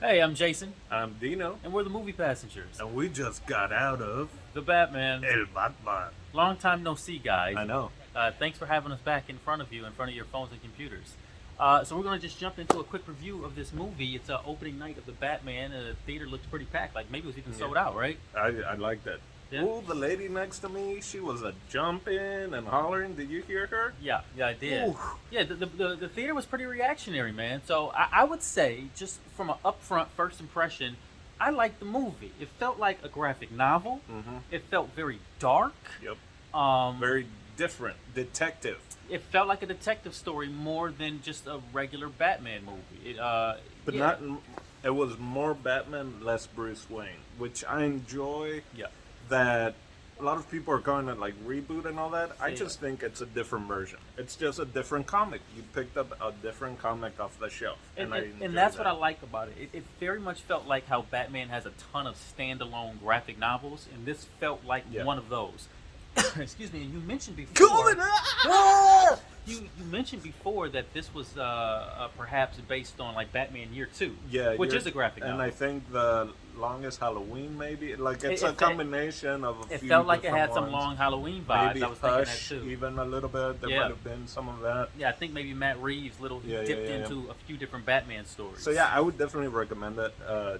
Hey, I'm Jason, I'm Dino, and we're the movie passengers. and we just got out of The Batman. El Batman. Long time no see, guys. I know. Thanks for having us back in front of you, in front of your phones and computers. So we're going to just jump into a quick review of this movie. It's opening night of The Batman. The theater looks pretty packed. Like, maybe it was even sold out, right? I like that. Yeah. Ooh, the lady next to me, she was a jumping and hollering. Did you hear her? Yeah, I did. Ooh. Yeah, the theater was pretty reactionary, man. So I would say, just from an upfront first impression, I liked the movie. It felt like a graphic novel. Mm-hmm. It felt very dark. Yep. Um, Very different. Detective. It felt like a detective story more than just a regular Batman movie. But yeah. not. It was more Batman, less Bruce Wayne, which I enjoy. Yeah. That a lot of people are calling it like reboot and all that. I Yeah. just think it's a different version. It's just a different comic. You picked up a different comic off the shelf, And I enjoy that's what that. I like about it. It very much felt like how Batman has a ton of standalone graphic novels, and this felt like Yeah. one of those. Excuse me. And you mentioned before. Going You mentioned before that this was perhaps based on like Batman Year Two, Yeah, which is a graphic and novel. I think the longest Halloween, maybe it's It- a it- combination of a It few. felt like it different had some ones. long Halloween vibes. Maybe I was thinking that Hush, too. even a little bit. There Yeah. might have been some of that. Yeah, I think maybe Matt Reeves he Yeah, dipped yeah. into a few different Batman stories. So yeah, I would definitely recommend it,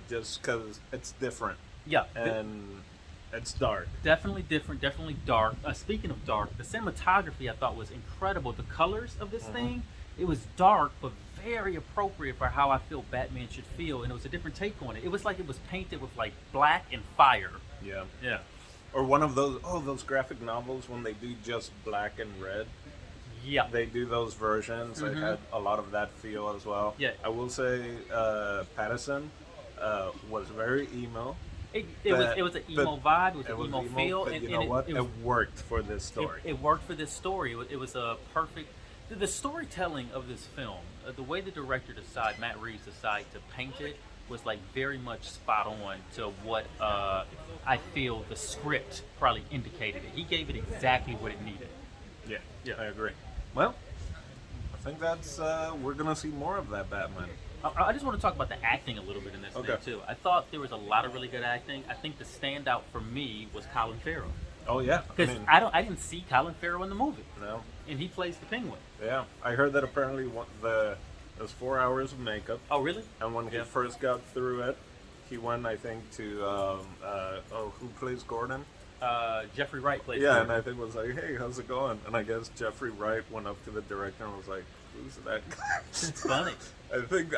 just because it's different yeah, and it's dark. definitely different, definitely dark. Speaking of dark, the cinematography I thought was incredible. The colors of this thing, it was dark but very appropriate for how I feel Batman should feel, and it was a different take on it. It was like it was painted with like black and fire. Yeah. Yeah, Or one of those graphic novels when they do just black and red. yeah. They do those versions. It had a lot of that feel as well. Yeah. I will say Patterson was very emo. It was an emo vibe. It was an emo feel, but and, you and know what? it It was worked for this story. It worked for this story. It was a perfect. The storytelling of this film, the way the director Matt Reeves decided to paint it, was like very much spot on to what I feel the script probably indicated it. He gave it exactly what it needed. Yeah, Yeah. I agree. Well, I think that's we're gonna see more of that Batman. I just want to talk about the acting a little bit in this Okay. thing too. I thought there was a lot of really good acting. I think the standout for me was Colin Farrell, Oh yeah, because I didn't see Colin Farrell in the movie, no, and he plays the Penguin. yeah. I heard that apparently it was 4 hours of makeup, Oh really? and when he Yeah. first got through it, he went I think to who plays Gordon? Jeffrey Wright plays. Yeah, Gordon. and I think was like, hey, how's it going? And I guess Jeffrey Wright went up to the director and was like, who's that guy? It's funny. I think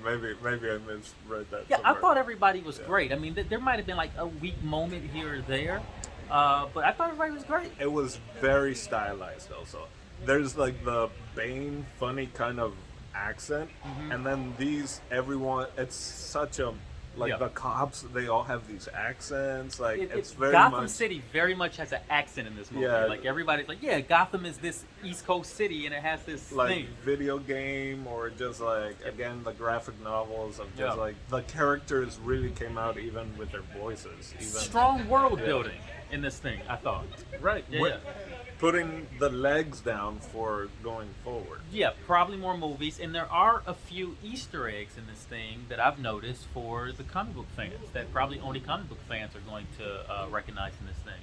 maybe I misread that. Yeah, I somewhere. thought everybody was Yeah. great. I mean, there might have been like a weak moment here or there, but I thought everybody was great. It was very stylized also. There's like the Bane funny kind of accent, and then everyone, it's such a, like Yeah. the cops, they all have these accents, like it's very Gotham much, City very much has an accent in this movie. Yeah. Like everybody's like, yeah, Gotham is this East Coast city, and it has this like thing. video game, or just like, again, the graphic novels of just Yeah. like, the characters really came out even with their voices. Even Strong world Yeah. building in this thing, I thought. Right. Yeah, Wi- Putting the legs down for going forward. Yeah, probably more movies, and there are a few Easter eggs in this thing that I've noticed for the comic book fans that probably only comic book fans are going to recognize in this thing.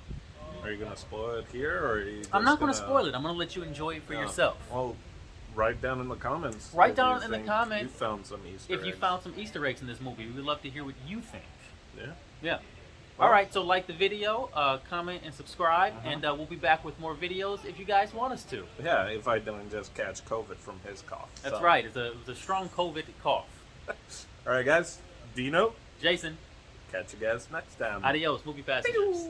Are you gonna spoil it here, or are you I'm just not going to spoil it. I'm going to let you enjoy it for Yeah. yourself. Well, write down in the comments. Write if down you in the think comments you found some Easter If you eggs. found some Easter eggs in this movie, we would love to hear what you think. Yeah. Yeah. Well- All right, so like the video, comment, and subscribe, and we'll be back with more videos if you guys want us to. Yeah, if I don't just catch COVID from his cough. That's So. right. It was a strong COVID cough. All right, guys. Dino, Jason, catch you guys next time. adios, movie passengers.